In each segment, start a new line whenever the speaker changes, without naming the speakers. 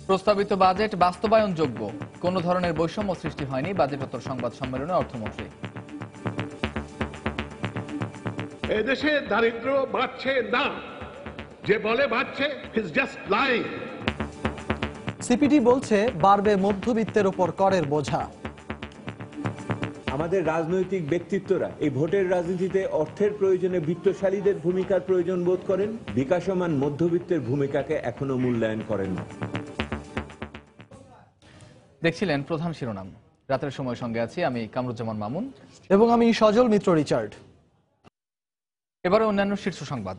প্রস্তাবিত বাজেট বাস্তবায়নযোগ্য, কোনো ধরনের বৈষম্য সৃষ্টি হয়নি বাজেটোত্তর সংবাদ সম্মেলনে অর্থমন্ত্রী।
এদেশে দারিদ্র্য বাড়ছে না, যে বলে বাড়ছে ইজ জাস্ট লাইং।
সিপিডি বলছে বাড়বে মধ্যবিত্তের উপর করের বোঝা।
আমাদের রাজনৈতিক ব্যক্তিত্বরা এই ভোটের রাজনীতিতে অর্থের প্রয়োজনে বিত্তশালীদের ভূমিকার প্রয়োজন বোধ করেন, বিকাশমান মধ্যবিত্তের ভূমিকাকে এখনো মূল্যায়ন করেন না।
দেখছিলেন প্রধান শিরোনাম। রাতের সময় সঙ্গে আছি আমি কামরুজ্জামান মামুন
এবং আমি সজল মিত্র রিচার্ড।
এবারে অন্যান্য শীর্ষ সংবাদ।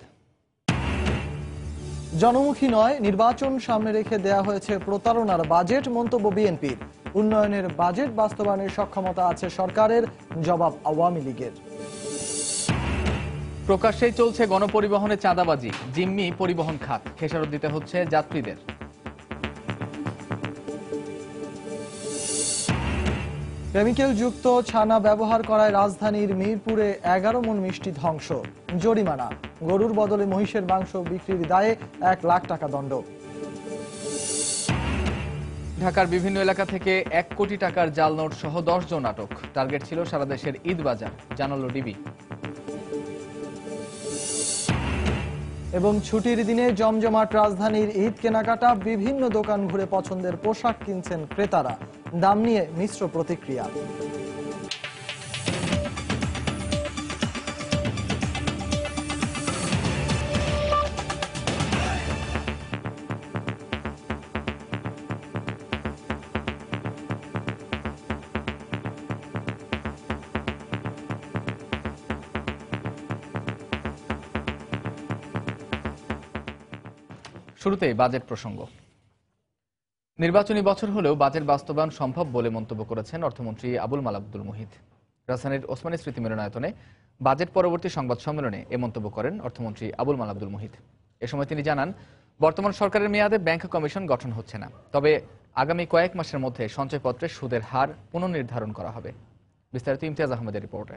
জনমুখী নয়, নির্বাচন সামনে রেখে দেয়া হয়েছে প্রতারণার বাজেট, মন্তব্য বিএনপির। উন্নয়নের বাজেট বাস্তবায়নের সক্ষমতা আছে সরকারের, জবাব আওয়ামী লীগের।
প্রকাশ্যেই চলছে গণপরিবহনে চাঁদাবাজি, জিম্মি পরিবহন খাত, খেসারত দিতে হচ্ছে যাত্রীদের।
কেমিক্যাল যুক্ত ছানা ব্যবহার করায় রাজধানীর মিরপুরে 11 মণ মিষ্টি ধ্বংস, জরিমানা। গরুর বদলে মহিষের মাংস বিক্রির দায়ে 1 লাখ টাকা দণ্ড।
ঢাকার বিভিন্ন এলাকা থেকে 1 কোটি টাকার জাল নোট সহ 10 জন আটক। টার্গেট ছিল সারা দেশের ঈদ বাজার, জানালো ডিবি।
এবং ছুটির দিনে জমজমাট রাজধানীর ঈদ কেনাকাটা, বিভিন্ন দোকান ঘুরে পছন্দের পোশাক কিনছেন ক্রেতারা, দাম নিয়ে মিশ্র প্রতিক্রিয়া।
শুরুতেই বাজেট প্রসঙ্গ। নির্বাচনী বছর হলেও বাজেট বাস্তবায়ন সম্ভব বলে মন্তব্য করেছেন অর্থমন্ত্রী আবুল মাল আব্দুল মুহিত। রাজধানীর ওসমানী স্মৃতি মিলনায়তনে বাজেট পরবর্তী সংবাদ সম্মেলনে এ মন্তব্য করেন অর্থমন্ত্রী আবুল মাল আব্দুল মুহিত। এ সময় তিনি জানান, বর্তমান সরকারের মেয়াদে ব্যাংক কমিশন গঠন হচ্ছে না, তবে আগামী কয়েক মাসের মধ্যে সঞ্চয়পত্রের সুদের হার পুনর্নির্ধারণ করা হবে। বিস্তারিত ইমতিয়াজ আহমেদের রিপোর্টে।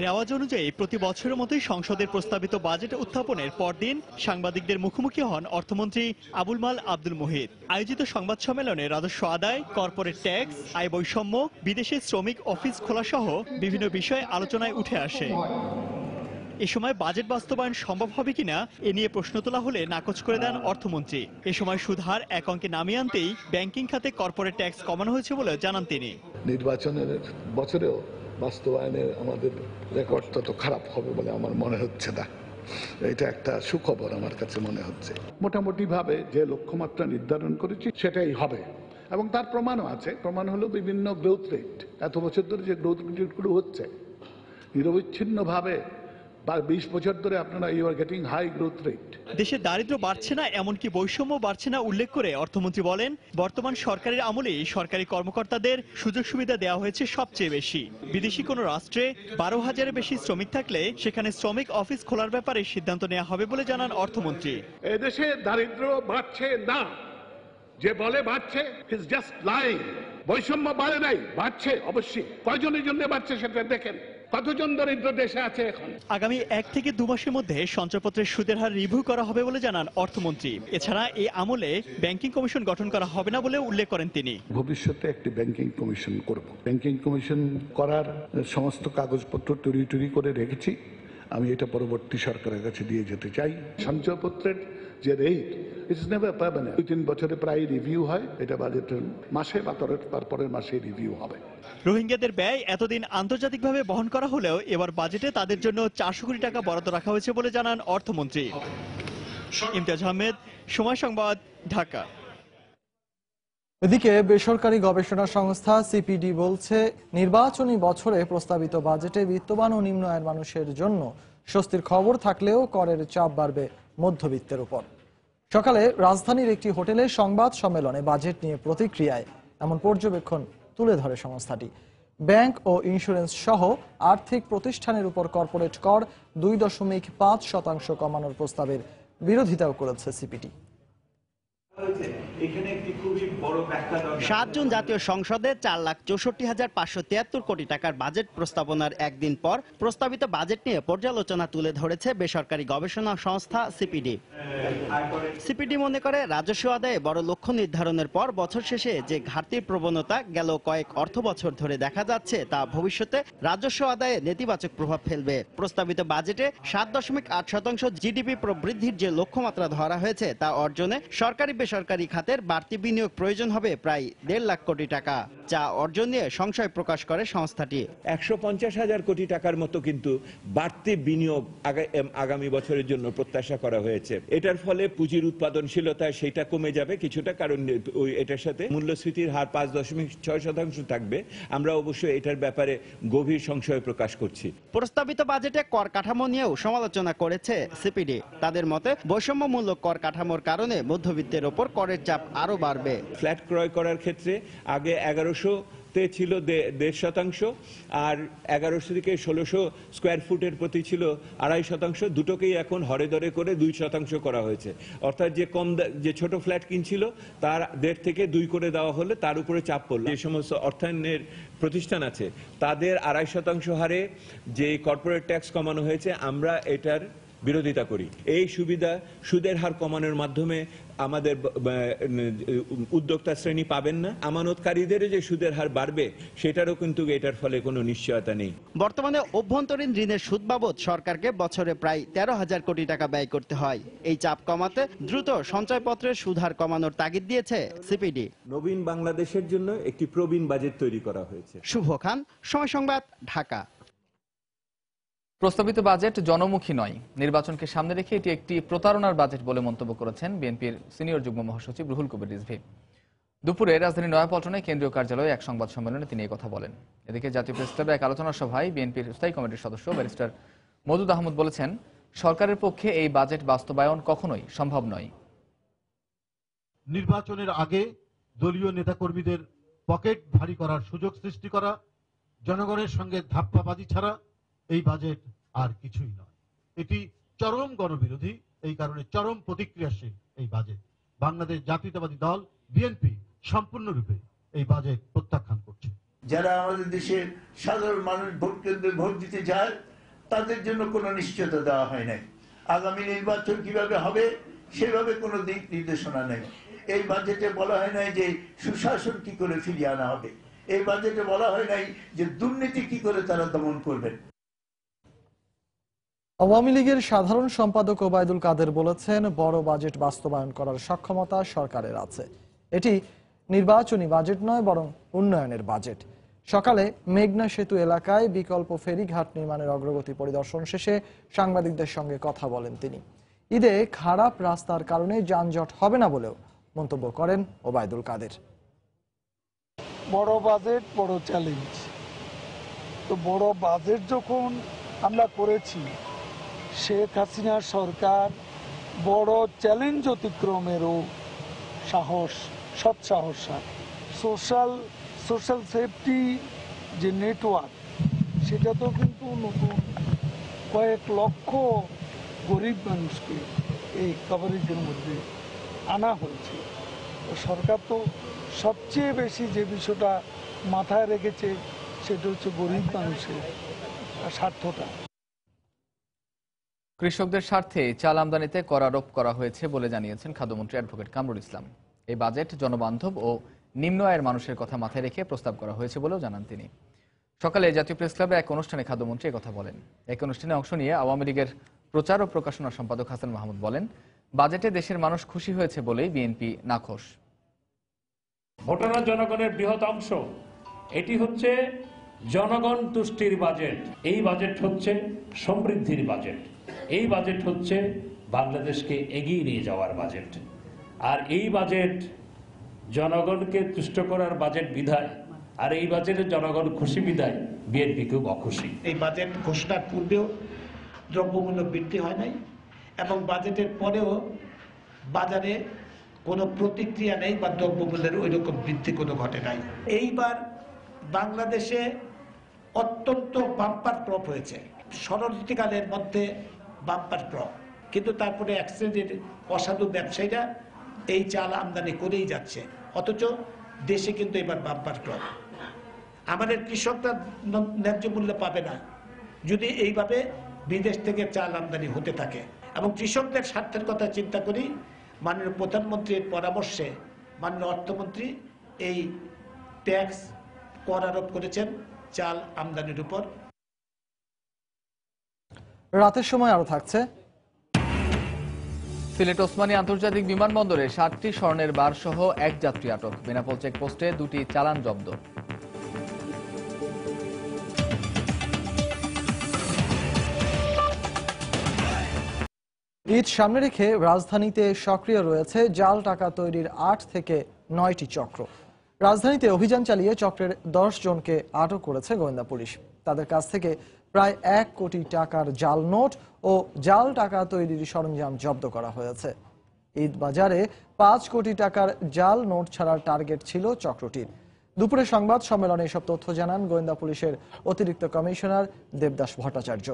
রেওয়াজ অনুযায়ী প্রতি বছরের মতোই সংসদের প্রস্তাবিত বাজেট উত্থাপনের পরদিন সাংবাদিকদের মুখোমুখি হন অর্থমন্ত্রী আবুল মাল আব্দুল মুহিত। আয়োজিত সংবাদ সম্মেলনে রাজস্ব আদায়, কর্পোরেট ট্যাক্স, আয় বৈষম্য, বিদেশে শ্রমিক অফিস খোলা সহ বিভিন্ন বিষয় আলোচনায় উঠে আসে। এ সময় বাজেট বাস্তবায়ন সম্ভব হবে কিনা এ নিয়ে প্রশ্ন তোলা হলে নাকচ করে দেন অর্থমন্ত্রী। এ সময় সুদ হার 1 অঙ্কে নামিয়ে আনতেই ব্যাংকিং খাতে কর্পোরেট ট্যাক্স কমানো হয়েছে বলে জানান তিনি।
নির্বাচনের বছরেও বাস্তবায়নের আমাদের রেকর্ড তত খারাপ হবে বলে আমার মনে হচ্ছে না। এটা একটা সুখবর আমার কাছে মনে হচ্ছে। মোটামুটি ভাবে যে লক্ষ্যমাত্রা নির্ধারণ করেছি সেটাই হবে, এবং তার প্রমাণও আছে। প্রমাণ হলো বিভিন্ন গ্রোথ রেট। এত বছর ধরে যে গ্রোথ রেটগুলো হচ্ছে নিরবিচ্ছিন্ন ভাবে, 20 বছর ধরে আপনারা you are getting high growth rate.
দেশে দারিদ্র্য বাড়ছে না, এমনকি বৈষম্য বাড়ছে না উল্লেখ করে অর্থমন্ত্রী বলেন, বর্তমান সরকারের আমলেই সরকারি কর্মকর্তাদের সুযোগ সুবিধা দেওয়া হয়েছে সবচেয়ে বেশি। বিদেশি কোনো রাষ্ট্রে 12,000-এর বেশি শ্রমিক থাকলে সেখানে শ্রমিক অফিস খোলার ব্যাপারে সিদ্ধান্ত নেওয়া হবে বলে জানান অর্থমন্ত্রী।
এদেশে দারিদ্র্য বাড়ছে না, যে বলে বাড়ছে ইজ জাস্ট লাইং। বৈষম্য বাড়ে নাই, বাড়ছে অবশ্যই। কয়জনের জন্য বাড়ছে সেটা দেখেন। কতজন দরিদ্র দেশে আছে এখন। আগামী
1 থেকে 2 মাসের মধ্যে সঞ্চয়পত্রের সুদের হার রিভিউ করা হবে বলে জানান অর্থমন্ত্রী। এছাড়া এই আমলে ব্যাংকিং কমিশন গঠন করা হবে না বলে উল্লেখ করেন তিনি।
ভবিষ্যতে একটি ব্যাংকিং কমিশন করব। ব্যাংকিং কমিশন করার সমস্ত কাগজপত্র তৈরি করে রেখেছি। আমি এটা পরবর্তী সরকারের কাছে দিয়ে যেতে চাই। সঞ্চয়পত্রের যে রেট ইটস নেভার পার্মানেন্ট। 2-3 বছরে প্রায় রিভিউ হয়। এটা বাজেটের মাসে বা তারপরের মাসে রিভিউ হবে।
রোহিঙ্গাদের ব্যয় এতদিন আন্তর্জাতিকভাবে বহন করা হলেও এবার বাজেটে তাদের জন্য 400 কোটি টাকা বরাদ্দ রাখা হয়েছে বলে জানান অর্থমন্ত্রী। ইমতিয়াজ আহমেদ, সময় সংবাদ, ঢাকা।
এদিকে বেসরকারি গবেষণা সংস্থা সিপিডি বলছে, নির্বাচনী বছরে প্রস্তাবিত বাজেটে বিত্তবান ও নিম্ন আয়ের মানুষের জন্য স্বস্তির খবর থাকলেও করের চাপ বাড়বে মধ্যবিত্তের উপর। সকালে রাজধানীর একটি হোটেলে সংবাদ সম্মেলনে বাজেট নিয়ে প্রতিক্রিয়ায় এমন পর্যবেক্ষণ তুলে ধরে সংস্থাটি। ব্যাংক ও ইন্স্যুরেন্স সহ আর্থিক প্রতিষ্ঠানের উপর কর্পোরেট কর 2.5% কমানোর প্রস্তাবের বিরোধিতাও করেছে সিপিডি।
এখানে একটি খুবই বড় ব্যাখ্যা দরকার।
৭ জুন জাতীয় সংসদে ৪,৬৪,৫৭৩ কোটি টাকার বাজেট প্রস্তাবনার একদিন পর প্রস্তাবিত বাজেট নিয়ে পর্যালোচনা তুলে ধরেছে বেসরকারি গবেষণা সংস্থা সিপিডি। সিপিডি মনে করে রাজস্ব আদায়ে বড় লক্ষ্য নির্ধারণের পর বছর শেষে যে ঘাটতির প্রবণতা গেল কয়েক অর্থ বছর ধরে দেখা যাচ্ছে তা ভবিষ্যতে রাজস্ব আদায়ে নেতিবাচক প্রভাব ফেলবে। প্রস্তাবিত বাজেটে ৭.৮% জিডিপি প্রবৃদ্ধির যে লক্ষ্যমাত্রা ধরা হয়েছে তা অর্জনে সরকারি বেসরকারি খাতের বাড়তি বিনিয়োগ প্রয়োজন হবে প্রায় ১.৫ লাখ কোটি টাকা, যা অর্জন নিয়ে সংশয় প্রকাশ করে সংস্থাটি।
১৫০,০০০ কোটি টাকার মতো কিন্তু বাড়তি বিনিয়োগ আগামী বছরের জন্য প্রত্যাশা করা হয়েছে। এটার ফলে পুঁজির উৎপাদনশীলতা সেটা কমে যাবে কিছুটা, কারণ এটার সাথে মূল্যস্ফীতির হার ৫.৬% থাকবে। আমরা অবশ্যই এটার ব্যাপারে গভীর সংশয় প্রকাশ করছি।
প্রস্তাবিত বাজেটে কর কাঠামো নিয়েও সমালোচনা করেছে সিপিডি। তাদের মতে বৈষম্যমূলক কর কাঠামোর কারণে মধ্যবিত্তের ওপর করের চাপ আরো বাড়বে।
ফ্ল্যাট ক্রয় করার ক্ষেত্রে আগে ১১০০-তে ছিল ১.৫%, আর ১১০০ থেকে ১৬০০ স্কোয়ার ফুটের প্রতি ছিল ২.৫%। দুটোকেই এখন হরে দরে করে ২% করা হয়েছে। অর্থাৎ যে ছোট ফ্ল্যাট কিনছিল তার ১.৫ থেকে ২ করে দেওয়া হলে তার উপরে চাপ পড়ল। যে সমস্ত অর্থায়নের প্রতিষ্ঠান আছে তাদের ২.৫% হারে যে কর্পোরেট ট্যাক্স কমানো হয়েছে, আমরা এটার বিরোধিতা করি। এই সুবিধা সুদের হার কমানোর মাধ্যমে আমাদের উদ্যোক্তা শ্রেণী পাবেন না। আমানতকারীদের যে সুদের হার বাড়বে সেটারও কিন্তু এটার ফলে কোনো নিশ্চয়তা নেই।
বর্তমানে অভ্যন্তরীণ ঋণের সুদ বাবদ সরকারকে বছরে প্রায় ১৩,০০০ কোটি টাকা ব্যয় করতে হয়। এই চাপ কমাতে দ্রুত সঞ্চয়পত্রের সুদ হার কমানোর তাগিদ দিয়েছে সিপিডি।
নবীন বাংলাদেশের জন্য একটি প্রবীণ বাজেট তৈরি করা হয়েছে।
শুভ খান, সময় সংবাদ, ঢাকা।
প্রস্তাবিত বাজেট জনমুখী নয়। নির্বাচনকে সামনে রেখে এটি একটি প্রতারণার বাজেট বলে মন্তব্য করেছেন বিএনপির সিনিয়র যুগ্ম মহাসচিব রুহুল কবির রিজভী। দুপুরে রাজধানীর নয়াপল্টনে কেন্দ্রীয় কার্যালয়ে এক সংবাদ সম্মেলনে তিনি এই কথা বলেন। এদিকে জাতীয় প্রেসক্লাবে এক আলোচনা সভায় বিএনপির স্থায়ী কমিটির সদস্য ব্যারিস্টার মওদুদ আহমদ বলেছেন, সরকারের পক্ষে এই বাজেট বাস্তবায়ন কখনোই সম্ভব নয়।
নির্বাচনের আগে দলীয় নেতাকর্মীদের পকেট ভারী করার সুযোগ সৃষ্টি করা, জনগণের সঙ্গে ধাপ্পাবাজি ছাড়া এই বাজেট আর কিছুই নয়। এটি চরম গণবিরোধী, এই কারণে চরম প্রতিক্রিয়াশীল এই বাজেট। বাংলাদেশ জাতীয়তাবাদী দল বিএনপি সম্পূর্ণরূপে এই বাজেট প্রত্যাখ্যান করছে।
যারা আমাদের দেশের সাধারণ মানুষ ভোট কেন্দ্রে ভোট দিতে যায় তাদের জন্য কোনো নিশ্চয়তা দেওয়া হয় নাই। আগামী নির্বাচন কিভাবে হবে সেভাবে কোনো দিক নির্দেশনা নেই। এই বাজেটে বলা হয় নাই যে সুশাসন কি করে ফিরিয়ে আনা হবে। এই বাজেটে বলা হয় নাই যে দুর্নীতি কি করে তারা দমন করবেন।
আওয়ামী লীগের সাধারণ সম্পাদক ওবায়দুল কাদের বলেছেন, বড় বাজেট বাস্তবায়ন করার সক্ষমতা সরকারের আছে। এটি নির্বাচনী বাজেট নয়, বরং উন্নয়নের বাজেট। সকালে মেঘনা সেতু এলাকায় বিকল্প ফেরিঘাট নির্মাণের অগ্রগতি পরিদর্শন শেষে সাংবাদিকদের সঙ্গে কথা বলেন তিনি। ঈদে খারাপ রাস্তার কারণে যানজট হবে না বলেও মন্তব্য করেন ওবায়দুল কাদের।
বড় বাজেট বড় চ্যালেঞ্জ। তো বড় বাজেট যখন আমরা করেছি, শেখ হাসিনার সরকার বড় চ্যালেঞ্জ অতিক্রমেরও সাহস, সৎসাহস। সোশ্যাল সেফটি যে নেটওয়ার্ক, সেটা তো কিন্তু নতুন কয়েক লক্ষ গরিব মানুষকে এই কভারেজের মধ্যে আনা হয়েছে। তো সরকার তো সবচেয়ে বেশি যে বিষয়টা মাথায় রেখেছে সেটা হচ্ছে গরিব মানুষের স্বার্থটা।
কৃষকদের স্বার্থে চাল আমদানিতে কর আরোপ করা হয়েছে বলে জানিয়েছেন খাদ্যমন্ত্রী অ্যাডভোকেট কামরুল ইসলাম। এই বাজেট জনবান্ধব ও নিম্ন আয়ের মানুষের কথা মাথায় রেখে প্রস্তাব করা হয়েছে বলেও জানান তিনি। সকালে জাতীয় প্রেসক্লাবে এক অনুষ্ঠানে খাদ্যমন্ত্রী কথা বলেন। এক অনুষ্ঠানে অংশ নিয়ে আওয়ামী লীগের প্রচার ও প্রকাশনা সম্পাদক হাসান মাহমুদ বলেন, বাজেটে দেশের মানুষ খুশি হয়েছে বলেই বিএনপি নাখোশ।
ভোটাররা জনগণের বৃহৎ অংশ। এটি হচ্ছে জনগণ তুষ্টির বাজেট। এই বাজেট হচ্ছে সমৃদ্ধির বাজেট। এই বাজেট হচ্ছে বাংলাদেশকে এগিয়ে নিয়ে যাওয়ার বাজেট। আর এই বাজেট জনগণকে তুষ্ট করার বাজেট বিধায়, আর এই বাজেটে জনগণ খুশি বিধায় বিএনপি খুব অখুশি।
এই বাজেট ঘোষণার পূর্বেও দ্রব্যমূল্য বৃদ্ধি হয় নাই এবং বাজেটের পরেও বাজারে কোনো প্রতিক্রিয়া নেই বা দ্রব্যমূল্যের ওই রকম বৃদ্ধি কোনো ঘটে নাই। এইবার বাংলাদেশে অত্যন্ত বাম্পার ক্রপ হয়েছে। শরৎকালের মধ্যে বাম্পার ক্রপ, কিন্তু তারপরে এক শ্রেণীর অসাধু ব্যবসায়ীরা এই চাল আমদানি করেই যাচ্ছে, অথচ দেশে কিন্তু এবার বাম্পার ক্রপ। আমাদের কৃষকরা ন্যায্য মূল্য পাবে না যদি এইভাবে বিদেশ থেকে চাল আমদানি হতে থাকে। এবং কৃষকদের স্বার্থের কথা চিন্তা করি মাননীয় প্রধানমন্ত্রীর পরামর্শে মাননীয় অর্থমন্ত্রী এই ট্যাক্স কর আরোপ করেছেন চাল আমদানির উপর।
রাতের সময় আরো থাকছে।
সিলেট ওসমানী আন্তর্জাতিক বিমানবন্দরে 7টি স্বর্ণের বার সহ এক যাত্রী আটক। বেনাপোল চেকপোস্টে 2টি চালান জব্দ।
ঈদ সামনে রেখে রাজধানীতে সক্রিয় রয়েছে জাল টাকা তৈরির 8 থেকে 9টি চক্র। রাজধানীতে অভিযান চালিয়ে চক্রের 10 জনকে আটক করেছে গোয়েন্দা পুলিশ। তাদের কাছ থেকে প্রায় 1 কোটি টাকার জাল নোট ও জাল টাকা তৈরির সরঞ্জাম জব্দ করা হয়েছে। ঈদ বাজারে 5 কোটি টাকার জাল নোট ছাড়ার টার্গেট ছিল চক্রটির। দুপুরে সংবাদ সম্মেলনে এসব তথ্য জানান গোয়েন্দা পুলিশের অতিরিক্ত কমিশনার দেবদাস ভট্টাচার্য।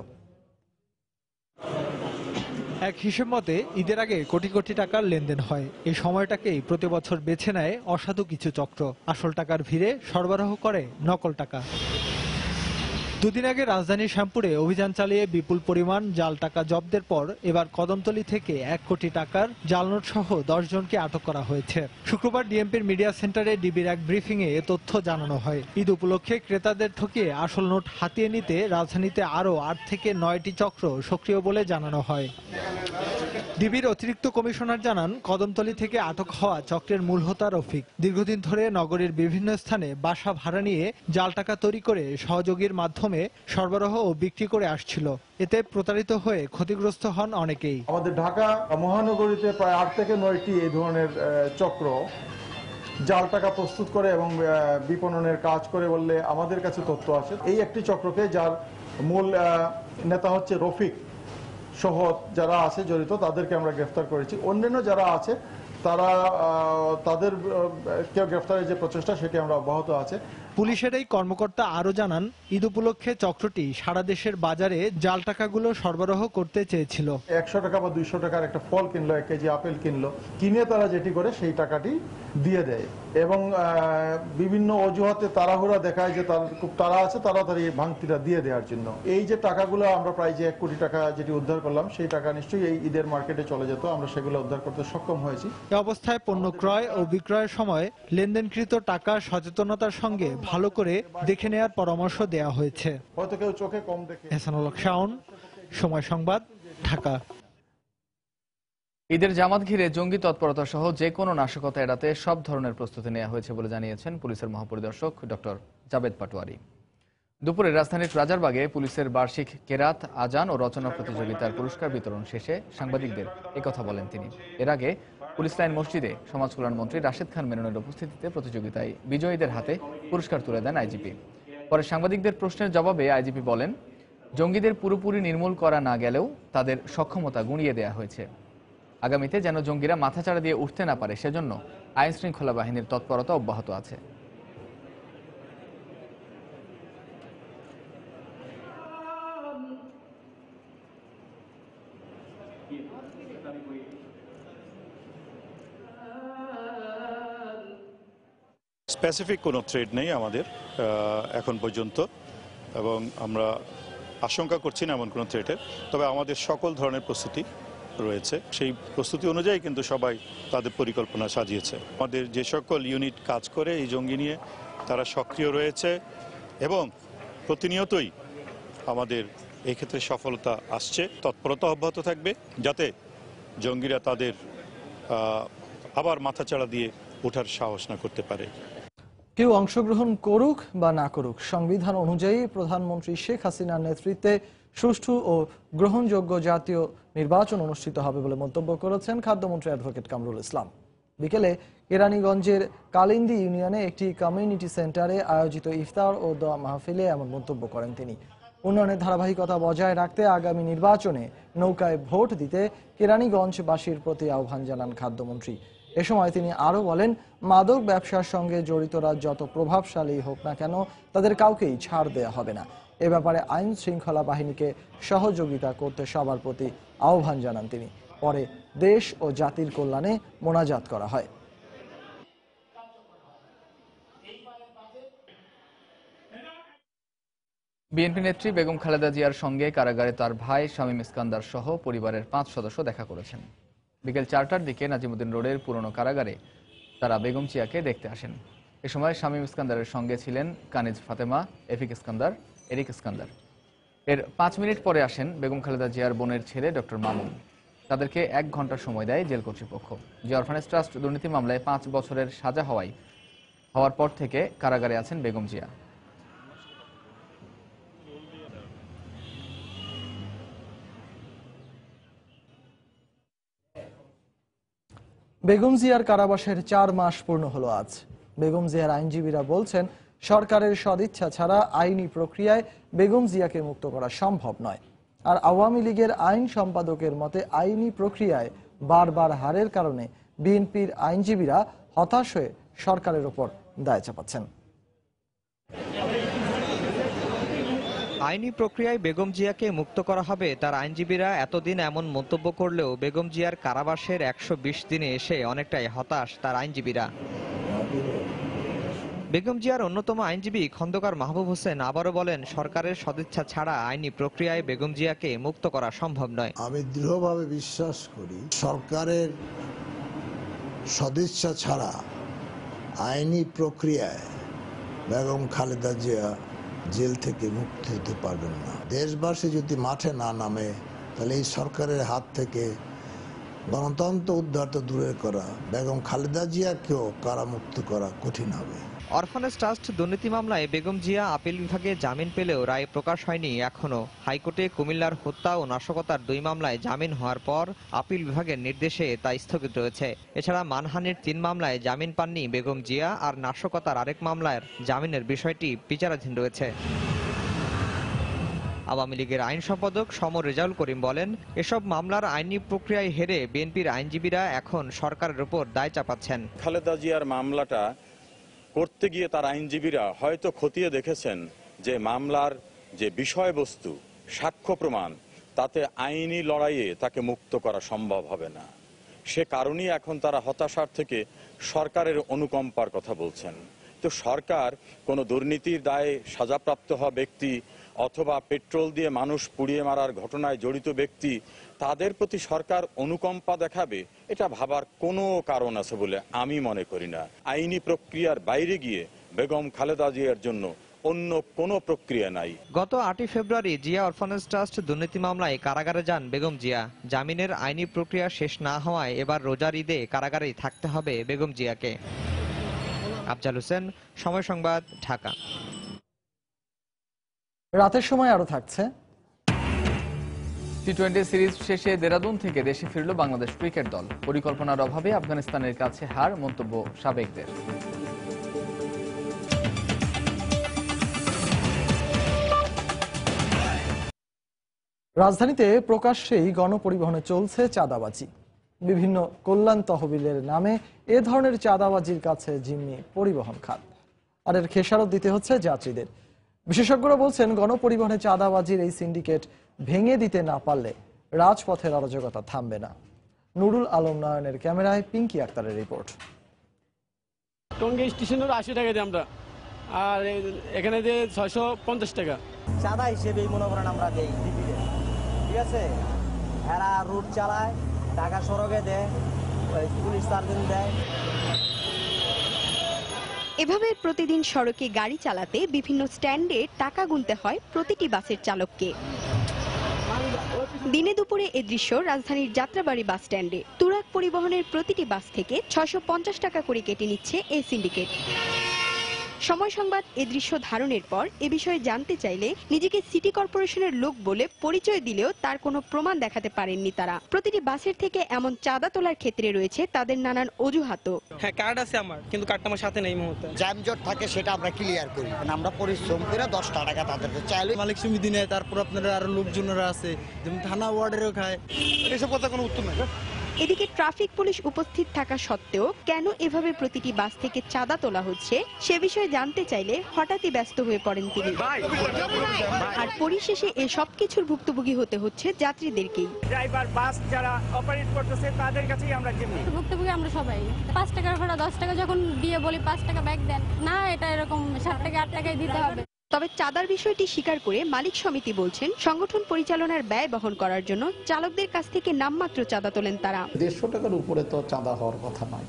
এক হিসেব মতে ঈদের আগে কোটি কোটি টাকার লেনদেন হয়। এই সময়টাকেই প্রতি বছর বেছে নেয় অসাধু কিছু চক্র। আসল টাকার ভিড়ে সরবরাহ করে নকল টাকা। দুদিন আগে রাজধানীর শ্যামপুরে অভিযান চালিয়ে বিপুল পরিমাণ জাল টাকা জব্দের পর এবার কদমতলী থেকে 1 কোটি টাকার জাল নোট সহ 10 জনকে আটক করা হয়েছে। শুক্রবার ডিএমপির মিডিয়া সেন্টারে ডিবির এক ব্রিফিংয়ে এ তথ্য জানানো হয়। ঈদ উপলক্ষে ক্রেতাদের ঠকিয়ে আসল নোট হাতিয়ে নিতে রাজধানীতে আরও 8 থেকে 9টি চক্র সক্রিয় বলে জানানো হয়। ডিবির অতিরিক্ত কমিশনার জানান, কদমতলী থেকে আটক হওয়া চক্রের মূল হোতা রফিক দীর্ঘদিন ধরে নগরীর বিভিন্ন স্থানে বাসা ভাড়া নিয়ে জাল টাকা তৈরি করে সহযোগীর মাধ্যমে সরবরাহ ও বিক্রি করে আসছিল। এতে প্রতারিত হয়ে ক্ষতিগ্রস্ত হন অনেকেই।
আমাদের ঢাকা মহানগরীতে প্রায় 8 থেকে 9টি এই ধরনের চক্র জাল টাকা প্রস্তুত করে এবং বিপণনের কাজ করে বললে আমাদের কাছে তথ্য আছে। এই একটি চক্রকে যার মূল নেতা হচ্ছে রফিক সহ যারা আছে জড়িত তাদেরকে আমরা গ্রেফতার করেছি। অন্যান্য যারা আছে তারা তাদের কেউ গ্রেফতারের যে প্রচেষ্টা সেটি আমরা অব্যাহত আছে।
পুলিশের এই কর্মকর্তা আরো জানান, ঈদ উপলক্ষে চক্রটি সারা দেশের বাজারে জাল টাকাগুলো সরবরাহ করতে চেয়েছিল।
100 টাকা বা 200 টাকার একটা ফল কিনলো, 1 কেজি আপেল কিনলো, কিনে তারা যেটি করে সেই টাকাটি দিয়ে দেয় এবং বিভিন্ন অজুহাতে তাড়াহুড়া দেখায় যে তার খুব তাড়া আছে, তাড়াতাড়ি ভাঙতিটা দিয়ে দেওয়ার জন্য। এই যে টাকাগুলো আমরা প্রায় যে 1 কোটি টাকা যেটি উদ্ধার করলাম সেই টাকা নিশ্চয়ই এই ঈদের মার্কেটে চলে যেত। আমরা সেগুলো উদ্ধার করতে সক্ষম হয়েছি।
এই অবস্থায় পণ্য ক্রয় ও বিক্রয়ের সময় লেনদেনকৃত টাকা সচেতনতার সঙ্গে ভালো করে দেখে নেয়ার পরামর্শ দেওয়া হয়েছে।
হয়তো কেউ চোখে কম দেখে।
এহসানুল হক শাওন, সময় সংবাদ, ঢাকা।
ঈদের জামাত ঘিরে জঙ্গি তৎপরতা সহ যে কোনো নাশকতা এড়াতে সব ধরনের প্রস্তুতি নেওয়া হয়েছে বলে জানিয়েছেন পুলিশের মহাপরিদর্শক ডক্টর জাবেদ পাটোয়ারি। দুপুরে রাজধানীর রাজারবাগে পুলিশের বার্ষিক কেরাত, আজান ও রচনা প্রতিযোগিতার পুরস্কার বিতরণ শেষে সাংবাদিকদের একথা বলেন তিনি। এর আগে পুলিশ লাইন মসজিদে সমাজ কল্যাণ মন্ত্রী রাশেদ খান মেননের উপস্থিতিতে প্রতিযোগিতায় বিজয়ীদের হাতে পুরস্কার তুলে দেন আইজিপি। পরে সাংবাদিকদের প্রশ্নের জবাবে আইজিপি বলেন, জঙ্গিদের পুরোপুরি নির্মূল করা না গেলেও তাদের সক্ষমতা গুঁড়িয়ে দেওয়া হয়েছে। আগামীতে যেন জঙ্গিরা মাথাচাড়া দিয়ে উঠতে না পারে সেজন্য আইন শৃঙ্খলা বাহিনীর তৎপরতা অব্যাহত আছে।
স্পেসিফিক কোনো থ্রেড নেই আমাদের এখন পর্যন্ত এবং আমরা আশঙ্কা করছি না এমন কোনো থ্রেটের। তবে আমাদের সকল ধরনের প্রস্তুতি রয়েছে, সেই প্রস্তুতি অনুযায়ী কিন্তু সবাই তাদের পরিকল্পনা সাজিয়েছে। আমাদের যে সকল ইউনিট কাজ করে এই জঙ্গি নিয়ে তারা সক্রিয় রয়েছে এবং প্রতিনিয়তই আমাদের এই ক্ষেত্রে সফলতা আসছে। তৎপরতা অব্যাহত থাকবে যাতে জঙ্গিরা তাদের আবার মাথাচাড়া দিয়ে ওঠার সাহস না করতে পারে।
কেউ অংশগ্রহণ করুক বা না করুক, সংবিধান অনুযায়ী প্রধানমন্ত্রী শেখ হাসিনার নেতৃত্বে সুষ্ঠু ও গ্রহণযোগ্য জাতীয় নির্বাচন অনুষ্ঠিত হবে বলে মন্তব্য করেছেন খাদ্যমন্ত্রী অ্যাডভোকেট কামরুল ইসলাম। বিকেলে কেরানীগঞ্জের কালিন্দি ইউনিয়নে একটি কমিউনিটি সেন্টারে আয়োজিত ইফতার ও দোয়া মাহফিলে এমন মন্তব্য করেন তিনি। উন্নয়নের ধারাবাহিকতা বজায় রাখতে আগামী নির্বাচনে নৌকায় ভোট দিতে কেরানীগঞ্জবাসীর প্রতি আহ্বান জানান খাদ্যমন্ত্রী। এ সময় তিনি আরও বলেন, মাদক ব্যবসার সঙ্গে জড়িতরা যত প্রভাবশালী হোক না কেন তাদের কাউকেই ছাড় দেয়া হবে না। এ ব্যাপারে আইন শৃঙ্খলা বাহিনীকে সহযোগিতা করতে সবার প্রতি আহ্বান জানান তিনি। পরে দেশ ও জাতির কল্যাণে মোনাজাত করা হয়।
বিএনপি নেত্রী বেগম খালেদা জিয়ার সঙ্গে কারাগারে তার ভাই শামীম ইস্কান্দার সহ পরিবারের 5 সদস্য দেখা করেছেন। বিকেল 4টার দিকে নাজিমুদ্দিন রোডের পুরনো কারাগারে তারা বেগম জিয়াকে দেখতে আসেন। এ সময় শামীম ইস্কান্দারের সঙ্গে ছিলেন কানিজ ফাতেমা, এফিক ইস্কান্দার, এরিক ইস্কান্দার। এর 5 মিনিট পরে আসেন বেগম খালেদা জিয়ার বোনের ছেলে ডক্টর মামুন। তাদেরকে 1 ঘন্টা সময় দেয় জেল কর্তৃপক্ষ। জিয়া অরফানেজ ট্রাস্ট দুর্নীতি মামলায় 5 বছরের সাজা হওয়ার পর থেকে কারাগারে আছেন বেগম জিয়া।
বেগম জিয়ার কারাবাসের 4 মাস পূর্ণ হলো আজ। বেগম জিয়ার আইনজীবীরা বলছেন, সরকারের সদিচ্ছা ছাড়া আইনি প্রক্রিয়ায় বেগম জিয়াকে মুক্ত করা সম্ভব নয়। আর আওয়ামী লীগের আইন সম্পাদকের মতে আইনি প্রক্রিয়ায় বারবার হারের কারণে বিএনপির আইনজীবীরা হতাশ হয়ে সরকারের ওপর দায় চাপাচ্ছেন।
আইনি প্রক্রিয়ায় বেগম জিয়াকে মুক্ত করা হবে, তার আইনজীবীরা এতদিন এমন মন্তব্য করলেও বেগম জিয়ার কারাবাসের 120 দিনে এসে অনেকটাই হতাশ তার আইনজীবীরা। বেগম জিয়ার অন্যতম আইনজীবী খন্দকার মাহবুব হোসেন আবারও বলেন, সরকারের সদিচ্ছা ছাড়া আইনি প্রক্রিয়ায় বেগম জিয়াকে মুক্ত করা সম্ভব নয়।
আমি দৃঢ়ভাবে বিশ্বাস করি, সরকারের সদিচ্ছা ছাড়া আইনি প্রক্রিয়ায় বেগম খালেদা জিয়া জেল থেকে মুক্তি হতে পারবেন না। দেশবাসী যদি মাঠে না নামে, তাহলে এই সরকারের হাত থেকে গণতন্ত্র উদ্ধার তো দূরের করা, বেগম খালেদা জিয়াকেও কারামুক্ত করা কঠিন হবে।
অরফানেজ ট্রাস্ট দুর্নীতি মামলায় বেগম জিয়া আপিল বিভাগে জামিন পেলেও রায় প্রকাশ হয়নি এখনো। হাইকোর্টে কুমিল্লার হত্যা ও নাশকতার 2 মামলায় জামিন হওয়ার পর আপিল বিভাগের নির্দেশে তা স্থগিত রয়েছে। এছাড়া মানহানির 3 মামলায় জামিন পাননি বেগম জিয়া, আর নাশকতার আরেক মামলার জামিনের বিষয়টি বিচারাধীন রয়েছে। আওয়ামী লীগের আইন সম্পাদক সমর রেজাউল করিম বলেন, এসব মামলার আইনি প্রক্রিয়ায় হেরে বিএনপির আইনজীবীরা এখন সরকারের উপর দায় চাপাচ্ছেন।
খালেদা জিয়ার মামলাটা করতে গিয়ে তার আইনজীবীরা হয়তো খতিয়ে দেখেছেন যে মামলার যে বিষয়বস্তু, সাক্ষ্য প্রমাণ, তাতে আইনি লড়াইয়ে তাকে মুক্ত করা সম্ভব হবে না। সে কারণেই এখন তারা হতাশার থেকে সরকারের অনুকম্পার কথা বলছেন। তো সরকার কোনো দুর্নীতির দায়ে সাজাপ্রাপ্ত হওয়া ব্যক্তি অথবা পেট্রোল দিয়ে মানুষ পুড়িয়ে মারার ঘটনায় জড়িত ব্যক্তি, তাদের প্রতি সরকার অনুকম্পা দেখাবে, এটা ভাবার কোনো কারণ আছে বলে আমি মনে করি না। আইনি প্রক্রিয়ার বাইরে গিয়ে বেগম খালেদা জিয়ার জন্য অন্য কোনো প্রক্রিয়া নাই।
গত 8 ফেব্রুয়ারি জিয়া অরফানেজ ট্রাস্ট দুর্নীতি মামলায় কারাগারে যান বেগম জিয়া। জামিনের আইনি প্রক্রিয়া শেষ না হওয়ায় এবার রোজার ঈদে কারাগারেই থাকতে হবে বেগম জিয়াকে। আফজাল হোসেন, সময় সংবাদ, ঢাকা।
রাতের সময় আরো থাকছে।
টি-20 সিরিজ শেষে দেরাদুন থেকে দেশে ফিরল বাংলাদেশ ক্রিকেট দল। পরিকল্পনার অভাবে আফগানিস্তানের কাছে হার, মন্তব্য সাবেকদের।
রাজধানীতে প্রকাশ্যেই গণপরিবহনে চলছে চাঁদাবাজি। বিভিন্ন কল্যাণ তহবিলের নামে এ ধরনের চাঁদাবাজির কাছে জিম্মি পরিবহন খাত, আর এর খেসারত দিতে হচ্ছে যাত্রীদের। বিশেষজ্ঞরা বলছেন, গণপরিবহনে চাঁদাবাজির এই সিন্ডিকেট ভেঙে দিতে না পারলে রাজপথের অরাজকতা থামবে না। নুরুল আলম নয়নের ক্যামেরায় পিঙ্কি আক্তারের রিপোর্ট।
টঙ্গী স্টেশনের 80 টাকা দিই আমরা, আর এখানে দিয়ে 650 টাকা
চাঁদা হিসেবে মনে করেন আমরা দেই। ঠিক আছে, এরা রুট চালায়, ঢাকা সড়কে দেয়, পুলিশ সার্জন দেয়।
এভাবে প্রতিদিন সড়কে গাড়ি চালাতে বিভিন্ন স্ট্যান্ডে টাকা গুনতে হয় প্রতিটি বাসের চালককে। দিনে দুপুরে এ দৃশ্য রাজধানীর যাত্রাবাড়ি বাস স্ট্যান্ডে। তুরাগ পরিবহনের প্রতিটি বাস থেকে 650 টাকা করে কেটে নিচ্ছে এই সিন্ডিকেট। সময় সংবাদ এ দৃশ্য ধারণের পর এ বিষয়ে জানতে চাইলে নিজেকে সিটি কর্পোরেশনের লোক বলে পরিচয় দিলেও তার কোনো প্রমাণ দেখাতে পারেননি তারা। প্রতিটি বাসের থেকে এমন চাঁদা তোলার ক্ষেত্রে রয়েছে তাদের নানান অজুহাতও।
হ্যাঁ, কার্ড আছে আমার, কিন্তু কার্ডটা আমার সাথে নেই মুহূর্তে। যানজট থাকে, সেটা আমরা ক্লিয়ার করি। আমরা পরিশ্রম করে 10 টাকা তাদেরকে চাইলে মালিক সমিতি নেয়, তারপর আপনারা আরো লোকজনেরা আছে, যেমন থানা ওয়ার্ডেরও খায়। এসব কথা কোনো উত্তর নাই।
এদিকে ট্রাফিক পুলিশ উপস্থিত থাকা সত্ত্বেও কেন এভাবে প্রতিটি বাস থেকে চাঁদা তোলা হচ্ছে সে বিষয়ে জানতে চাইলে হঠাৎই ব্যস্ত হয়ে পড়েন তিনি। আর পরিশেষে এ সবকিছুর ভুক্তভোগী হতে হচ্ছে যাত্রীদেরকেই।
ড্রাইভার, বাস যারা অপারেট করতেছে তাদের কাছেই আমরা জিম্মি।
ভুক্তভোগী আমরা সবাই। 5 টাকার ভাড়া 10 টাকা যখন দিয়ে বলি 5 টাকা ব্যাক দেন, না এটা এরকম 7 টাকা 8 টাকায় দিতে হবে।
তবে চাঁদার বিষয়টি স্বীকার করে মালিক সমিতি বলছেন, সংগঠন পরিচালনার ব্যয় বহন করার জন্য চালকদের কাছ থেকে নামমাত্র চাঁদা তোলেন তারা।
150 টাকার উপরে তো চাঁদা হওয়ার কথা নয়।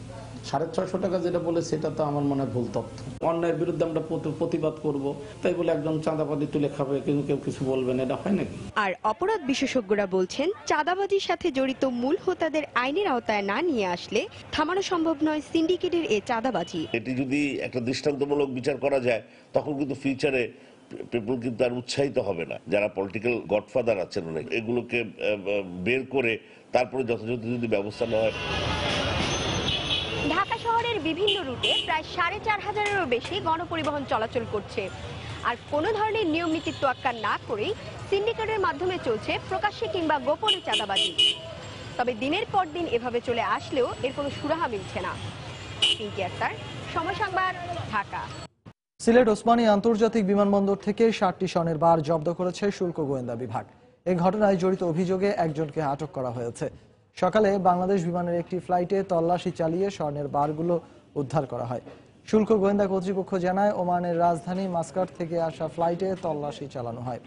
650 টাকা যেটা বলে সেটা তো আমার মনে হয় ভুল তথ্য। অন্যায়ের বিরুদ্ধে আমরা প্রতিবাদ করব, তাই বলে একজন চাঁদাবাজি তুলে খাবে, কিন্তু কেউ কিছু বলবেন, এটা হয় নাকি?
আর অপরাধ বিশেষজ্ঞরা বলছেন, চাঁদাবাজির সাথে জড়িত মূল হোতাদের আইনের আওতায় না নিয়ে আসলে থামানো সম্ভব নয় সিন্ডিকেটের এই চাঁদাবাজি।
এটি যদি একটা দৃষ্টান্তমূলক বিচার করা যায়, তখন কিন্তু ফিউচারে পিপল কিন্তু আর উৎসাহিত হবে না। যারা পলিটিক্যাল গডফাদার আছেন অনেক, এগুলোকে বের করে তারপরে যথাযথ যদি ব্যবস্থা নেওয়া হয়।
ঢাকা শহরের বিভিন্ন রুটে প্রায় 4500-এরও বেশি গণপরিবহন চলাচল করছে। আর কোনো ধরনের নিয়ম নীতির তোয়াক্কা না করেই সিন্ডিকেটের মাধ্যমে চলছে প্রকাশ্যে কিংবা গোপনে চাঁদাবাজি। তবে দিনের পর দিন এভাবে চলে আসলেও এর কোনো সুরাহা মিলছে না। পিঙ্কি আক্তার, সময় সংবাদ, ঢাকা।
সিলেট ওসমানী আন্তর্জাতিক বিমানবন্দর থেকে 60টি স্বর্ণের বার জব্দ করেছে শুল্ক গোয়েন্দা বিভাগ। এই ঘটনায় জড়িত অভিযোগে একজনকে আটক করা হয়েছে। সকালে বাংলাদেশ বিমানের একটি ফ্লাইটে তল্লাশি চালিয়ে স্বর্ণের বারগুলো উদ্ধার করা হয়। শুল্ক গোয়েন্দা কর্তৃপক্ষ জানায়, ওমানের রাজধানী মাস্কাট থেকে আসা ফ্লাইটে তল্লাশি চালানো হয়।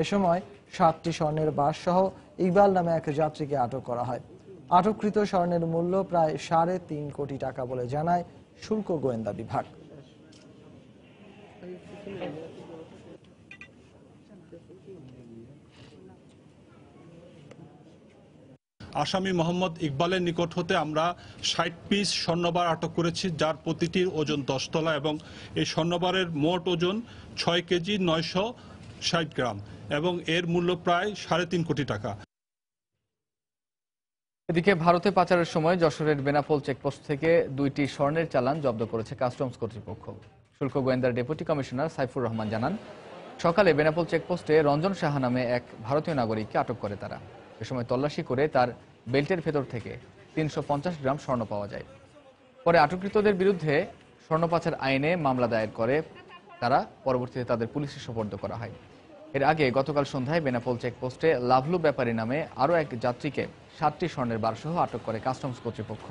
এ সময় 7টি স্বর্ণের বার সহ ইকবাল নামে এক যাত্রীকে আটক করা হয়। আটককৃত স্বর্ণের মূল্য প্রায় 3.5 কোটি টাকা বলে জানায় শুল্ক গোয়েন্দা বিভাগ।
আসামি মোহাম্মদ ইকবালের নিকট হতে আমরা 60 পিস স্বর্ণবার আটক করেছি, যার প্রতিটির ওজন 10 তোলা এবং এই স্বর্ণবারের মোট ওজন 6 কেজি 960 গ্রাম এবং এর মূল্য প্রায় 3.5 কোটি টাকা।
এদিকে ভারতে পাচারের সময় যশোরের বেনাপোল চেকপোস্ট থেকে 2টি স্বর্ণের চালান জব্দ করেছে কাস্টমস কর্তৃপক্ষ। শুল্ক গোয়েন্দার ডেপুটি কমিশনার সাইফুর রহমান জানান, সকালে বেনাপোল চেকপোস্টে রঞ্জন সাহা নামে এক ভারতীয় নাগরিককে আটক করে তারা। এ সময় তল্লাশি করে তার বেল্টের ভেতর থেকে 350 গ্রাম স্বর্ণ পাওয়া যায়। পরে আটককৃতদের বিরুদ্ধে স্বর্ণ পাচার আইনে মামলা দায়ের করে তারা, পরবর্তীতে তাদের পুলিশে সোপর্দ করা হয়। এর আগে গতকাল সন্ধ্যায় বেনাপোল চেকপোস্টে লাভলু ব্যাপারী নামে আরও এক যাত্রীকে 7টি স্বর্ণের বারসহ আটক করে কাস্টমস কর্তৃপক্ষ।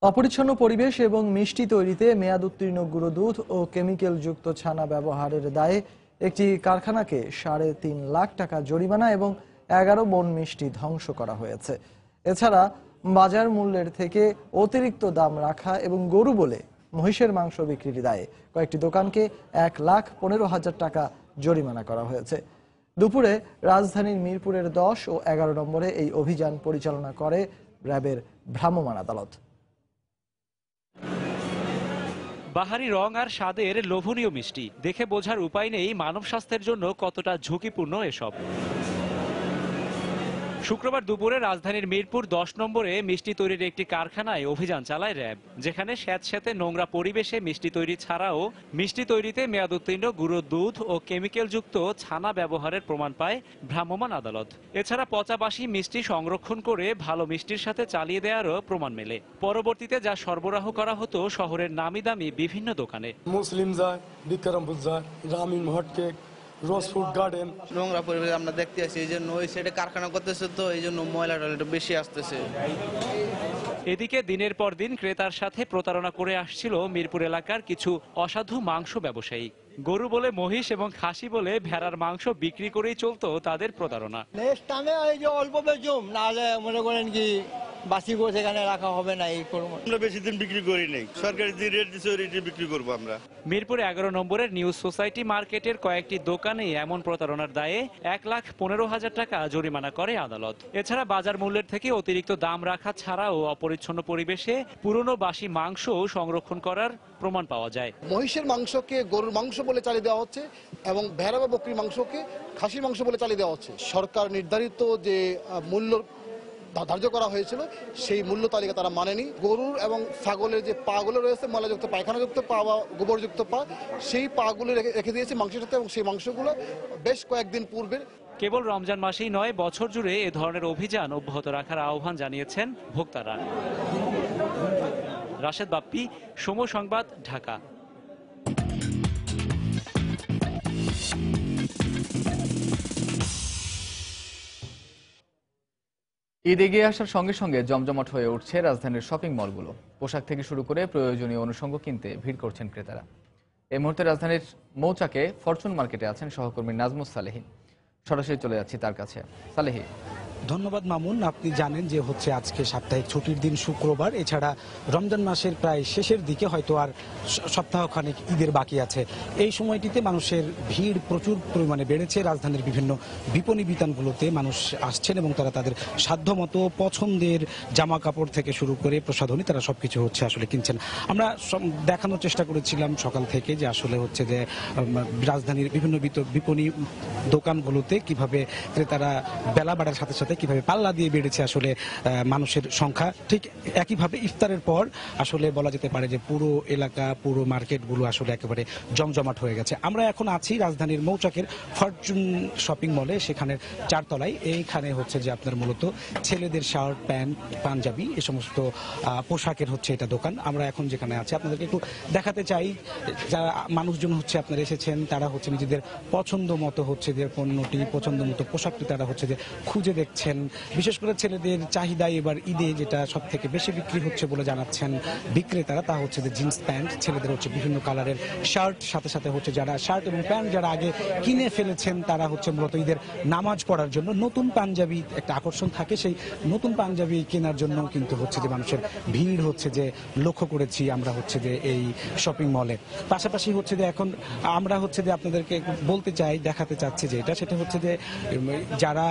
অপরিচ্ছন্ন পরিবেশ এবং মিষ্টি তৈরিতে মেয়াদ উত্তীর্ণ গুঁড়ো দুধ ও কেমিক্যাল যুক্ত ছানা ব্যবহারের দায়ে একটি কারখানাকে 3.5 লাখ টাকা জরিমানা এবং 11 মণ মিষ্টি ধ্বংস করা হয়েছে। এছাড়া বাজার মূল্যের থেকে অতিরিক্ত দাম রাখা এবং গরু বলে মহিষের মাংস বিক্রির দায়ে কয়েকটি দোকানকে 1,15,000 টাকা জরিমানা করা হয়েছে। দুপুরে রাজধানীর মিরপুরের 10 ও 11 নম্বরে এই অভিযান পরিচালনা করে র্যাবের ভ্রাম্যমাণ আদালত।
বাহারি রং আর স্বাদের লোভনীয় মিষ্টি দেখে বোঝার উপায় নেই মানব স্বাস্থ্যের জন্য কতটা ঝুঁকিপূর্ণ এসব। শুক্রবার দুপুরে রাজধানীর মিরপুর 10 নম্বরে মিষ্টি তৈরির একটি কারখানায় অভিযান চালায় র্যাব, যেখানে স্যাঁতস্যাঁতে নোংরা পরিবেশে মিষ্টি তৈরি ছাড়াও মিষ্টি তৈরিতে মেয়াদ উত্তীর্ণ গুঁড়ো দুধ ও কেমিক্যাল যুক্ত ছানা ব্যবহারের প্রমাণ পায় ভ্রাম্যমাণ আদালত। এছাড়া পচাবাসী মিষ্টি সংরক্ষণ করে ভালো মিষ্টির সাথে চালিয়ে দেওয়ারও প্রমাণ মেলে। পরবর্তীতে যা সরবরাহ করা হতো শহরের নামি দামি বিভিন্ন দোকানে।
মুসলিম যায়, বিক্রমপুর যায়, রামিন হটকেক, রোজফুড গার্ডেন।
নোংরা পরিবেশ আমরা দেখতে আসি, এই জন্য ওই সাইডে কারখানা করতেছে, তো এই জন্য ময়লাটা একটু বেশি আসতেছে।
এদিকে দিনের পর দিন ক্রেতার সাথে প্রতারণা করে আসছিল মিরপুর এলাকার কিছু অসাধু মাংস ব্যবসায়ী। গরু বলে মহিষ এবং খাসি বলে ভেড়ার মাংস বিক্রি করেই চলতো তাদের প্রতারণা।
নেক্সট টাইমে এই যে অল্প বেচুম, নাহলে মনে করেন কি বাসি করে সেখানে রাখা হবে না, এই করবো।
আমরা বেশি দিন বিক্রি করি নাই, সরকারি যে রেট দিচ্ছে ওই রেটে বিক্রি করবো আমরা।
মিরপুর 11 নম্বরের নিউ সোসাইটি মার্কেটের কয়েকটি দোকানে এমন প্রতারণার দায়ে 1,15,000 টাকা জরিমানা করে আদালত। এছাড়া বাজার মূল্যের থেকে অতিরিক্ত দাম রাখা ছাড়াও অপরিচ্ছন্ন পরিবেশে পুরনো বাসি মাংস সংরক্ষণ করার প্রমাণ পাওয়া যায়।
মহিষের মাংসকে গরুর মাংস বলে চালিয়ে দেওয়া হচ্ছে এবং ভেড়া বা বকরির মাংসকে খাসির মাংস বলে চালিয়ে দেওয়া হচ্ছে। সরকার নির্ধারিত যে মূল্য ধার্য করা হয়েছিল সেই মূল্য তালিকা তারা মানেনি। গরুর এবং ছাগলের যে পাগুলো রয়েছে, ময়লাযুক্ত পায়খানাযুক্ত পা বা গোবরযুক্ত পা, সেই পাগুলো রেখে দিয়েছে মাংসের সাথে, এবং সেই মাংসগুলো বেশ কয়েকদিন পূর্বের।
কেবল রমজান মাসেই নয়, বছর জুড়ে এ ধরনের অভিযান অব্যাহত রাখার আহ্বান জানিয়েছেন ভোক্তারা। রাশেদ বাপ্পি, সময় সংবাদ, ঢাকা।
ঈদ এগিয়ে আসার সঙ্গে সঙ্গে জমজমাট হয়ে উঠছে রাজধানীর শপিং মলগুলো। পোশাক থেকে শুরু করে প্রয়োজনীয় অনুষঙ্গ কিনতে ভিড় করছেন ক্রেতারা। এই মুহূর্তে রাজধানীর মৌচাকে ফরচুন মার্কেটে আছেন সহকর্মী নাজমুস সালেহী। সরাসরি চলে যাচ্ছি তার কাছে। সালেহী।
ধন্যবাদ মামুন। আপনি জানেন যে হচ্ছে আজকে সাপ্তাহিক ছুটির দিন শুক্রবার, এছাড়া রমজান মাসের প্রায় শেষের দিকে হয়তো আর সপ্তাহখানেক ঈদের বাকি আছে। এই সময়টিতে মানুষের ভিড় প্রচুর পরিমাণে বেড়েছে। রাজধানীর বিভিন্ন বিপণী বিতানগুলোতে মানুষ আসছেন এবং তারা তাদের সাধ্যমতো পছন্দের জামা কাপড় থেকে শুরু করে প্রসাধনী তারা সবকিছু হচ্ছে আসলে কিনছেন। আমরা দেখানোর চেষ্টা করেছিলাম সকাল থেকে যে আসলে হচ্ছে যে রাজধানীর বিভিন্ন বিপণী দোকানগুলোতে কিভাবে ক্রেতারা বেলা বাড়ার সাথে সাথে কিভাবে পাল্লা দিয়ে বেড়েছে আসলে মানুষের সংখ্যা। ঠিক একইভাবে ইফতারের পর আসলে বলা যেতে পারে যে পুরো এলাকা, পুরো মার্কেটগুলো আসলে একেবারে জমজমাট হয়ে গেছে। আমরা এখন আছি রাজধানীর মৌচাকের ফরচুন শপিং মলে, সেখানের 4 তলায়। এইখানে হচ্ছে যে আপনার মূলত ছেলেদের শার্ট, প্যান্ট, পাঞ্জাবি এ সমস্ত পোশাকের হচ্ছে এটা দোকান। আমরা এখন যেখানে আছি আপনাদেরকে একটু দেখাতে চাই। যারা মানুষজন হচ্ছে আপনারা এসেছেন, তারা হচ্ছে নিজেদের পছন্দ মতো হচ্ছে যে পণ্যটি, পছন্দ মতো পোশাকটি তারা হচ্ছে যে খুঁজে দেখছেন। বিশেষ করে ছেলেদের চাহিদা এবার ঈদে যেটা সব থেকে বেশি বিক্রি হচ্ছে বলে জানাচ্ছেন বিক্রেতারা, তা হচ্ছে যে জিন্স প্যান্ট। ছেলেদের হচ্ছে বিভিন্ন কালারের শার্ট, সাথে সাথে হচ্ছে যারা শার্ট এবং প্যান্ট যারা আগে কিনে ফেলেছেন তারা হচ্ছে মূলত ঈদের নামাজ পড়ার জন্য নতুন পাঞ্জাবি একটা আকর্ষণ থাকে, সেই নতুন পাঞ্জাবি কেনার জন্য কিন্তু হচ্ছে যে মানুষের ভিড় হচ্ছে যে লক্ষ্য করেছি আমরা হচ্ছে যে এই শপিং মলে। পাশাপাশি হচ্ছে যে এখন আমরা হচ্ছে যে আপনাদেরকে বলতে চাই, দেখাতে চাচ্ছি যে সেটা হচ্ছে যে যারা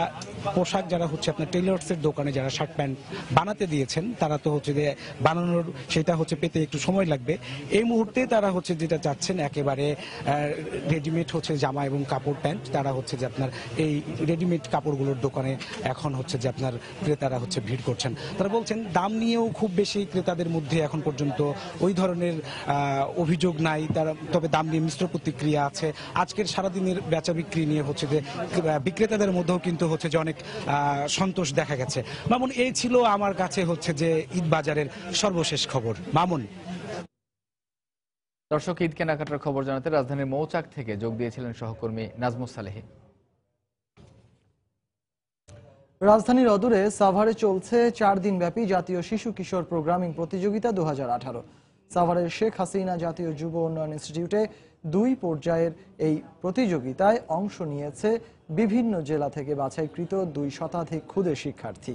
পোশাক যারা হচ্ছে আপনার টেইলর্সের দোকানে যারা শার্ট প্যান্ট বানাতে দিয়েছেন, তারা তো হচ্ছে যে বানানোর সেটা হচ্ছে পেতে একটু সময় লাগবে। এই মুহূর্তে তারা হচ্ছে যেটা চাচ্ছেন একেবারে রেডিমেড হচ্ছে জামা এবং কাপড় প্যান্ট। তারা হচ্ছে যে আপনার এই রেডিমেড কাপড়গুলোর দোকানে এখন হচ্ছে যে আপনার ক্রেতারা হচ্ছে ভিড় করছেন। তারা বলছেন দাম নিয়েও খুব বেশি ক্রেতাদের মধ্যে এখন পর্যন্ত ওই ধরনের অভিযোগ নাই, তারা তবে দাম নিয়ে মিশ্র প্রতিক্রিয়া আছে। আজকের সারাদিনের বেচা বিক্রি নিয়ে হচ্ছে যে বিক্রেতাদের মধ্যেও কিন্তু হচ্ছে যে অনেক সন্তোষ দেখা গেছে। মামুন, এই ছিল আমার কাছে হচ্ছে যে ঈদ বাজারের সর্বশেষ খবর। মামুন।
দর্শক, ঈদ কেনাকাটার খবর জানাতে রাজধানীর মৌচাক থেকে যোগ দিয়েছিলেন সহকর্মী নাজমুস সালেহী।
রাজধানীর অদূরে সাভারে চলছে 4 দিন ব্যাপী জাতীয় শিশু কিশোর প্রোগ্রামিং প্রতিযোগিতা 2018। সাভারের শেখ হাসিনা জাতীয় যুব উন্নয়ন ইনস্টিটিউটে 2 পর্যায়ের এই প্রতিযোগিতায় অংশ নিয়েছে বিভিন্ন জেলা থেকে বাছাইকৃত 2 শতাধিক ক্ষুদে শিক্ষার্থী।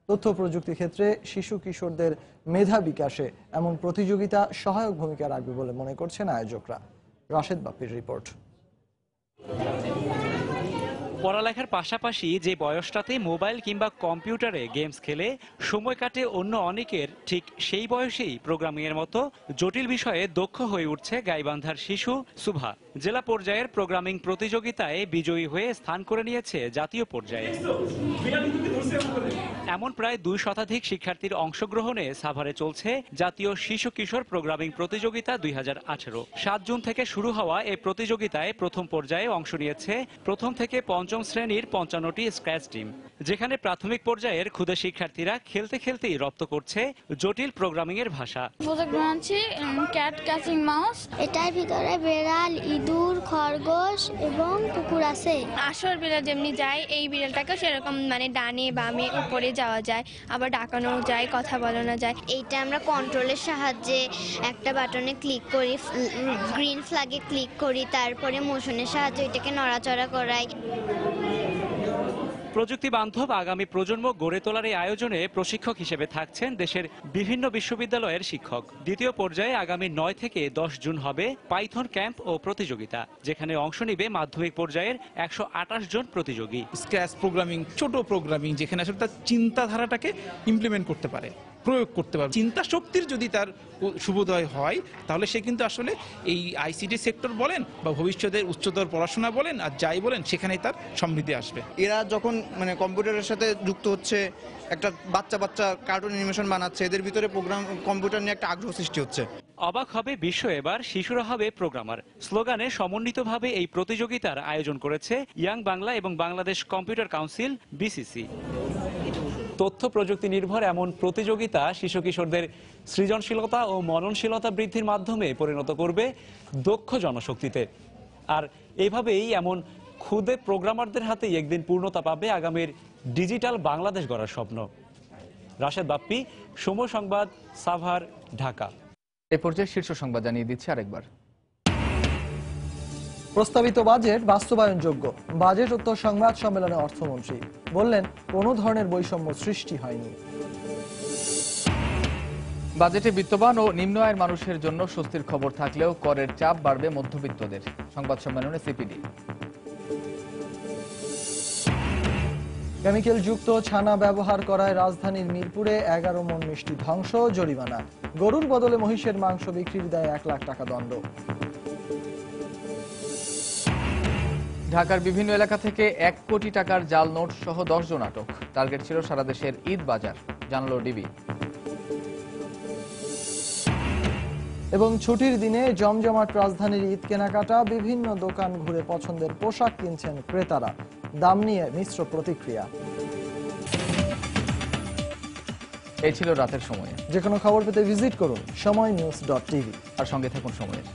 তথ্য প্রযুক্তি ক্ষেত্রে শিশু কিশোরদের মেধা বিকাশে এমন প্রতিযোগিতা সহায়ক ভূমিকা রাখবে বলে মনে করছেন আয়োজকরা। রাশেদ বাপ্পির রিপোর্ট।
পড়ালেখার পাশাপাশি যে বয়সটাতে মোবাইল কিংবা কম্পিউটারে গেমস খেলে সময় কাটে অন্য অনেকের, ঠিক সেই বয়সেই প্রোগ্রামিং এর মতো জটিল বিষয়ে দক্ষ হয়ে উঠছে গাইবান্ধার শিশু সুভা। জেলা পর্যায়ের প্রোগ্রামিং প্রতিযোগিতায় বিজয়ী হয়ে স্থান করে নিয়েছে জাতীয় পর্যায়ে। এমন প্রায় 2 শতাধিক শিক্ষার্থীর অংশগ্রহণে সাভারে চলছে জাতীয় শিশু কিশোর প্রোগ্রামিং প্রতিযোগিতা 2018। 7 জুন থেকে শুরু হওয়া এই প্রতিযোগিতায় প্রথম পর্যায়ে অংশ নিয়েছে প্রথম থেকে 5ম শ্রেণীর 55টি স্ক্র্যাচ টিম, যেখানে প্রাথমিক পর্যায়ের ক্ষুদে শিক্ষার্থীরা খেলতে খেলতেই রপ্ত করছে জটিল প্রোগ্রামিং এর ভাষা।
প্রজেক্ট বানাচ্ছি ক্যাট ক্যাচিং মাউস। এটার ভিতরে বেড়াল, ইঁদুর, খরগোশ এবং কুকুর আছে। আসল বিড়াল যেমনি যায়, এই বিড়ালটাকে সেরকম মানে ডানে বামে উপরে যাওয়া যায়, আবার ডাকানো যায়, কথা বলানো যায়।
এইটা আমরা কন্ট্রোলের সাহায্যে একটা বাটনে ক্লিক করি, গ্রিন ফ্ল্যাগে ক্লিক করি, তারপরে মোশনের সাহায্যে এটাকে নড়াচড়া করাই।
প্রযুক্তি বান্ধব আগামী প্রজন্ম গড়ে তোলার এই আয়োজনে প্রশিক্ষক হিসেবে থাকছেন দেশের বিভিন্ন বিশ্ববিদ্যালয়ের শিক্ষক। দ্বিতীয় পর্যায়ে আগামী 9 থেকে 10 জুন হবে পাইথন ক্যাম্প ও প্রতিযোগিতা, যেখানে অংশ নেবে মাধ্যমিক পর্যায়ের 128 জন প্রতিযোগী।
স্ক্র্যাচ প্রোগ্রামিং, ছোট প্রোগ্রামিং, যেখানে আসলে তার চিন্তাধারাটাকে ইমপ্লিমেন্ট করতে পারে। প্রয়োগ করতে পারবে। চিন্তা শক্তির যদি তার শুভোদয় হয় তাহলে সে কিন্তু আসলে এই আইসিটি সেক্টর বলেন বা ভবিষ্যতের উচ্চতর পড়াশোনা বলেন আর যাই বলেন সেখানেই তার সমৃদ্ধি আসবে।
এরা যখন মানে কম্পিউটারের সাথে যুক্ত হচ্ছে, একটা বাচ্চা কার্টুন অ্যানিমেশন বানাচ্ছে, এদের ভিতরে প্রোগ্রাম কম্পিউটার নিয়ে একটা আগ্রহ সৃষ্টি হচ্ছে।
অবাক হবে বিশ্ব, এবার শিশুরা হবে প্রোগ্রামার স্লোগানে সমন্বিতভাবে এই প্রতিযোগিতার আয়োজন করেছে ইয়াং বাংলা এবং বাংলাদেশ কম্পিউটার কাউন্সিল বিসিসি। তথ্য প্রযুক্তি নির্ভর এমন প্রতিযোগিতা শিশু কিশোরদের সৃজনশীলতা ও মননশীলতা বৃদ্ধির মাধ্যমে পরিণত করবে দক্ষ জনশক্তিতে। আর এইভাবেই এমন ক্ষুদে প্রোগ্রামারদের হাতেই একদিন পূর্ণতা পাবে আগামীর ডিজিটাল বাংলাদেশ গড়ার স্বপ্ন। রাশেদ বাপ্পি, সময় সংবাদ, সাভার, ঢাকা।
এ পর্যায়ে শীর্ষ সংবাদ জানিয়ে দিচ্ছি আরেকবার।
প্রস্তাবিত বাজেট বাস্তবায়নযোগ্য। বাজেট উত্তর সংবাদ সম্মেলনে অর্থমন্ত্রী বললেন, কোনো ধরনের বৈষম্য সৃষ্টি হয়নি।
বাজেটে বিত্তবান ও নিম্ন আয়ের মানুষের জন্য স্বস্তির খবর থাকলেও করের চাপ বাড়বে মধ্যবিত্তদের। সংবাদ সম্মেলনে সিপিডি।
কেমিক্যাল যুক্ত ছানা ব্যবহার করায় রাজধানীর মিরপুরে 11 মণ মিষ্টি ধ্বংস, জরিমানা। গরুর বদলে মহিষের মাংস বিক্রির দায়ে 1 লাখ টাকা দণ্ড।
ঢাকার বিভিন্ন এলাকা থেকে 1 কোটি টাকার জাল নোট সহ 10 জন আটক। টার্গেট ছিল সারা দেশের ঈদ বাজার, জানালো ডিবি।
এবং ছুটির দিনে জমজমাট রাজধানীর ঈদ কেনাকাটা, বিভিন্ন দোকান ঘুরে পছন্দের পোশাক কিনছেন ক্রেতারা। দাম নিয়ে মিশ্র প্রতিক্রিয়া।
এই ছিল রাতের সময়ে।
যে কোনো খবর পেতে ভিজিট করুন সময়নিউজ.tv
আর সঙ্গে থাকুন সময়ের।